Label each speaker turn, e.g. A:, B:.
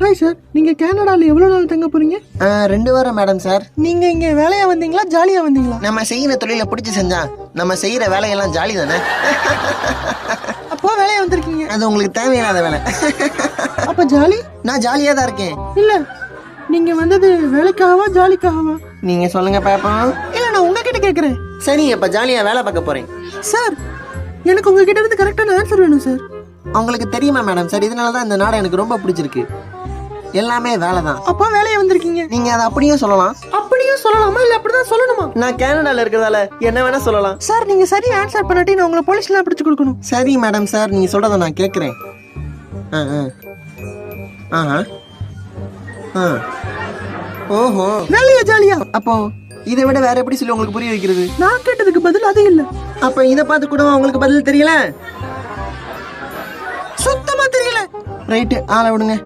A: Hi sir, நீங்க கனடால எவ்வளவு நாள் தங்க போறீங்க?
B: 2 வாரம் மேடம் சார்.
A: நீங்க இங்க வேலையா வந்தீங்களா ஜாலியா வந்தீங்களா?
B: நம்ம செய்யற தொழிலை பிடிச்சி செஞ்சா நம்ம செய்யற வேலையெல்லாம் ஜாலி தானே.
A: அப்போ வேலையா வந்திருக்கீங்க.
B: அது உங்களுக்கு தேவையில்லாத வேலை.
A: அப்ப ஜாலி?
B: நான் ஜாலியா தான் இருக்கேன்.
A: இல்ல, நீங்க வந்தது வேலைக்காகவா ஜாலிக்காகவா?
B: நீங்க சொல்லுங்க பாப்போம்.
A: இல்ல, நான் உங்ககிட்ட கேக்குறேன்.
B: சரி, இப்ப ஜாலியா வேலை பார்க்க போறேன்.
A: சார், எனக்கு உங்ககிட்ட இருந்து கரெக்டான ஆன்சர் வேணும் சார்.
B: உங்களுக்கு தெரியுமா மேடம் சார், இதனாலதான் இந்த நாடு எனக்கு ரொம்ப பிடிச்சிருக்கு. எல்லாமே வேலை தான்.
A: அப்பா வேலையா வந்திருக்கீங்க.
B: நீங்க அதை அப்படியே சொல்லலாம்.
A: அப்படியும் சொல்லலாமா இல்ல அப்படிதான் சொல்லணுமா?
B: நான் கனடால இருக்கிறதால என்ன வேணா சொல்லலாம்.
A: சார், நீங்க சரி ஆன்சர் பண்ணாட்டி நான் உங்களை போலீஸ்ல பிடிச்சு கொடுக்கணும்.
B: சரி மேடம் சார், நீங்க சொல்றத நான் கேட்கிறேன். ஓஹோ,
A: வேலையா ஜாலியா?
B: அப்போ இதை விட வேற எப்படி சொல்லி உங்களுக்கு புரிய வைக்கிறது?
A: நான் கேட்டதுக்கு பதில் அது இல்ல.
B: அப்ப இதை பார்த்து கூட உங்களுக்கு பதில் தெரியல?
A: சுத்தமா தெரியல.
B: ரைட்டு, ஆளை விடுங்க.